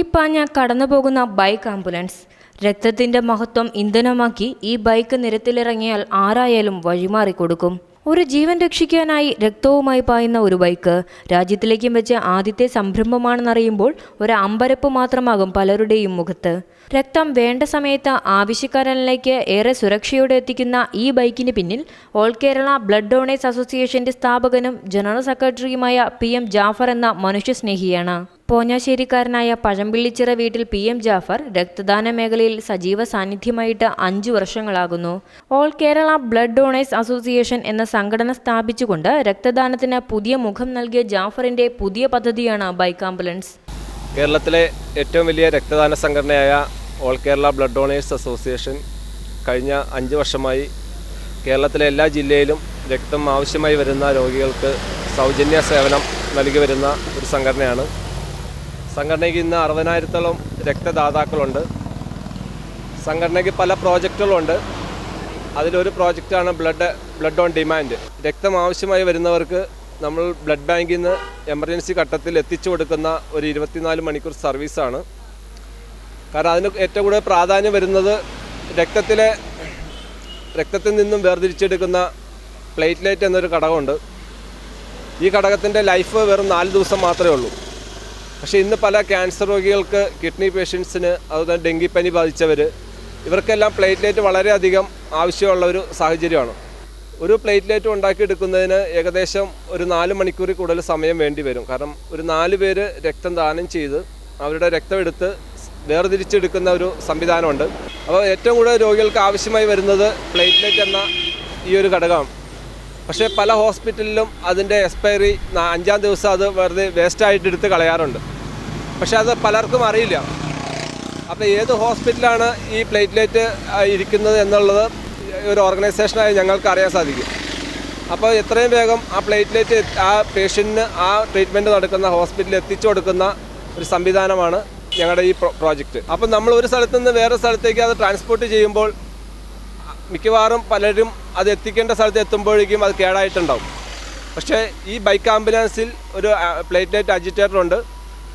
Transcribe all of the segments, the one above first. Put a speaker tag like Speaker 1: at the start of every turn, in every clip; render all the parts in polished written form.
Speaker 1: തൂങ്ങിപ്പാഞ്ഞ കടന്നുപോകുന്ന bike ambulance. രക്തത്തിന്റെ മഹത്വം ഇന്ധനമാക്കി ഈ ബൈക്ക് നിരത്തിലിറങ്ങിയാൽ ആരായാലും വഴിമാറിക്കൊടുക്കും. ഒരു ജീവൻ രക്ഷിക്കാനായി രക്തവുമായി പായുന്ന ഒരു ബൈക്ക് രാജ്യത്തിലേക്കും വെച്ച് ആദ്യത്തെ സംരംഭമാണെന്നറിയുമ്പോൾ ഒരു അമ്പരപ്പ് മാത്രമാകും പലരുടെയും മുഖത്ത്. രക്തം വേണ്ട സമയത്ത് ആവശ്യക്കാരനിലേക്ക് ഏറെ സുരക്ഷയോടെ എത്തിക്കുന്ന ഈ ബൈക്കിന് പിന്നിൽ ഓൾ കേരള ബ്ലഡ് ഡൊണേഴ്സ് അസോസിയേഷന്റെ സ്ഥാപകനും ജനറൽ സെക്രട്ടറിയുമായ PM ജാഫർ എന്ന മനുഷ്യസ്നേഹിയാണ്. പോഞ്ഞാശ്ശേരിക്കാരനായ പഴമ്പിള്ളിച്ചിറ വീട്ടിൽ PM ജാഫർ രക്തദാന മേഖലയിൽ സജീവ സാന്നിധ്യമായിട്ട് 5 വർഷങ്ങളാകുന്നു. All Kerala blood donors association എന്ന സംഘടന സ്ഥാപിച്ചുകൊണ്ട് രക്തദാനത്തിന് പുതിയ മുഖം നൽകിയ ജാഫറിന്റെ പുതിയ പദ്ധതിയാണ് ബൈക്ക് ആംബുലൻസ്.
Speaker 2: കേരളത്തിലെ ഏറ്റവും വലിയ രക്തദാന സംഘടനയായ all Kerala blood donors association കഴിഞ്ഞ 5 വർഷമായി കേരളത്തിലെ എല്ലാ ജില്ലയിലും രക്തം ആവശ്യമായി വരുന്ന രോഗികൾക്ക് സൗജന്യ സേവനം നൽകി വരുന്ന ഒരു സംഘടനയാണ്. സംഘടനയ്ക്ക് ഇന്ന് 60,000-ഓളം രക്തദാതാക്കളുണ്ട്. സംഘടനയ്ക്ക് പല പ്രോജക്റ്റുകളുണ്ട്. അതിലൊരു പ്രോജക്റ്റാണ് ബ്ലഡ് ഓൺ ഡിമാൻഡ്. രക്തം ആവശ്യമായി വരുന്നവർക്ക് നമ്മൾ ബ്ലഡ് ബാങ്കിൽ നിന്ന് എമർജൻസി ഘട്ടത്തിൽ എത്തിച്ചു കൊടുക്കുന്ന ഒരു 24 മണിക്കൂർ സർവീസാണ്. കാരണം അതിന് ഏറ്റവും കൂടുതൽ പ്രാധാന്യം വരുന്നത് രക്തത്തിൽ നിന്നും വേർതിരിച്ചെടുക്കുന്ന പ്ലേറ്റ്ലേറ്റ് എന്നൊരു ഘടകമുണ്ട്. ഈ ഘടകത്തിൻ്റെ ലൈഫ് വെറും 4 ദിവസം മാത്രമേ ഉള്ളൂ. പക്ഷേ ഇന്ന് പല ക്യാൻസർ രോഗികൾക്ക്, കിഡ്നി പേഷ്യൻസിന്, അതുപോലെ ഡെങ്കിപ്പനി ബാധിച്ചവർ, ഇവർക്കെല്ലാം പ്ലേറ്റ്ലേറ്റ് വളരെയധികം ആവശ്യമുള്ള ഒരു സാഹചര്യമാണ്. ഒരു പ്ലേറ്റ്ലേറ്റ് ഉണ്ടാക്കിയെടുക്കുന്നതിന് ഏകദേശം ഒരു 4 മണിക്കൂറിൽ കൂടുതൽ സമയം വേണ്ടി വരും. കാരണം ഒരു 4 പേര് രക്തം ദാനം ചെയ്ത് അവരുടെ രക്തം എടുത്ത് വേർതിരിച്ചെടുക്കുന്ന ഒരു സംവിധാനമുണ്ട്. അപ്പോൾ ഏറ്റവും കൂടുതൽ രോഗികൾക്ക് ആവശ്യമായി വരുന്നത് പ്ലേറ്റ്ലേറ്റ് എന്ന ഈ ഒരു ഘടകമാണ്. പക്ഷേ പല ഹോസ്പിറ്റലിലും അതിൻ്റെ എക്സ്പയറി 5-ാം ദിവസം അത് വെറുതെ വേസ്റ്റായിട്ട് എടുത്ത് കളയാറുണ്ട്. പക്ഷേ അത് പലർക്കും അറിയില്ല. അപ്പോൾ ഏത് ഹോസ്പിറ്റലാണ് ഈ പ്ലേറ്റ്ലേറ്റ് ഇരിക്കുന്നത് എന്നുള്ളത് ഒരു ഓർഗനൈസേഷനായി ഞങ്ങൾക്ക് അറിയാൻ സാധിക്കും. അപ്പോൾ എത്രയും വേഗം ആ പ്ലേറ്റ്ലേറ്റ് ആ പേഷ്യൻറ്റിന് ആ ട്രീറ്റ്മെൻറ്റ് നടക്കുന്ന ഹോസ്പിറ്റലിൽ എത്തിച്ചു കൊടുക്കുന്ന ഒരു സംവിധാനമാണ് ഞങ്ങളുടെ ഈ പ്രോജക്റ്റ്. അപ്പം നമ്മൾ ഒരു സ്ഥലത്തു നിന്ന് വേറെ സ്ഥലത്തേക്ക് അത് ട്രാൻസ്പോർട്ട് ചെയ്യുമ്പോൾ മിക്കവാറും പലരും അത് എത്തിക്കേണ്ട സ്ഥലത്ത് എത്തുമ്പോഴേക്കും അത് കേടായിട്ടുണ്ടാവും. പക്ഷേ ഈ ബൈക്ക് ആംബുലൻസിൽ ഒരു പ്ലേറ്റ്ലേറ്റ് അജിറ്റേറ്റർ ഉണ്ട്.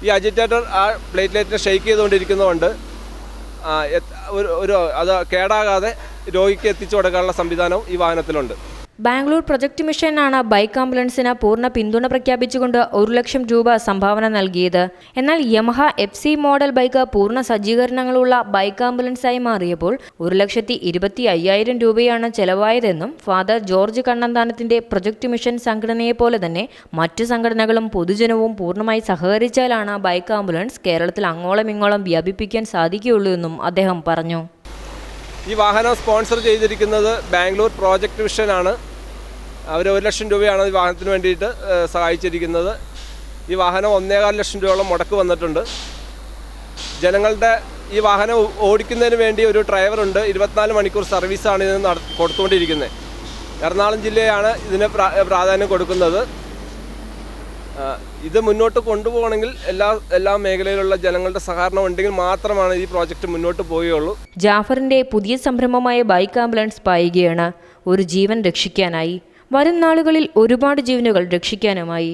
Speaker 2: ഈ അജിറ്റേറ്റർ ആ പ്ലേറ്റ്ലേറ്റിനെ ഷെയ്ക്ക് ചെയ്തുകൊണ്ടിരിക്കുന്നതുകൊണ്ട് അത് കേടാകാതെ രോഗിക്ക് എത്തിച്ചു കൊടുക്കാനുള്ള സംവിധാനവും ഈ വാഹനത്തിലുണ്ട്.
Speaker 1: ബാംഗ്ലൂർ പ്രൊജക്ട് മിഷനാണ് ബൈക്ക് ആംബുലൻസിന് പൂർണ്ണ പിന്തുണ പ്രഖ്യാപിച്ചുകൊണ്ട് 1 ലക്ഷം രൂപ സംഭാവന നൽകിയത്. എന്നാൽ യമഹ FC മോഡൽ ബൈക്ക് പൂർണ്ണ സജ്ജീകരണങ്ങളുള്ള ബൈക്ക് ആംബുലൻസായി മാറിയപ്പോൾ 1,25,000 രൂപയാണ് ചെലവായതെന്നും ഫാദർ ജോർജ് കണ്ണന്താനത്തിന്റെ പ്രൊജക്ട് മിഷൻ സംഘടനയെപ്പോലെ തന്നെ മറ്റു സംഘടനകളും പൊതുജനവും പൂർണ്ണമായി സഹകരിച്ചാലാണ് ബൈക്ക് ആംബുലൻസ് കേരളത്തിൽ അങ്ങോളം ഇങ്ങോളം വ്യാപിപ്പിക്കാൻ സാധിക്കുകയുള്ളൂ എന്നും അദ്ദേഹം പറഞ്ഞു.
Speaker 2: ഈ വാഹനം സ്പോൺസർ ചെയ്തിരിക്കുന്നത് ബാംഗ്ലൂർ പ്രോജക്റ്റ് മിഷനാണ്. അവർ 1 ലക്ഷം രൂപയാണ് ഈ വാഹനത്തിന് വേണ്ടിയിട്ട് സഹായിച്ചിരിക്കുന്നത്. ഈ വാഹനം 1.25 ലക്ഷം രൂപയോളം മുടക്ക് വന്നിട്ടുണ്ട്. ജനങ്ങളുടെ ഈ വാഹനം ഓടിക്കുന്നതിന് വേണ്ടി ഒരു ഡ്രൈവറുണ്ട്. 24 മണിക്കൂർ സർവീസാണ് ഇതിന് കൊടുത്തുകൊണ്ടിരിക്കുന്നത്. എറണാകുളം ജില്ലയാണ് ഇതിന് പ്രാധാന്യം കൊടുക്കുന്നത്. ഇത് മുന്നോട്ട് കൊണ്ടുപോകണമെങ്കിൽ എല്ലാ മേഖലയിലുള്ള ജനങ്ങളുടെ സഹകരണം ഉണ്ടെങ്കിൽ മാത്രമാണ് ഈ പ്രോജക്റ്റ് മുന്നോട്ട് പോവുകയുള്ളൂ.
Speaker 1: ജാഫറിന്റെ പുതിയ സംരംഭമായ ബൈക്ക് ആംബുലൻസ് പായുകയാണ് ഒരു ജീവൻ രക്ഷിക്കാനായി. വരും നാളുകളിൽ ഒരുപാട് ജീവനുകൾ രക്ഷിക്കാനുമായി.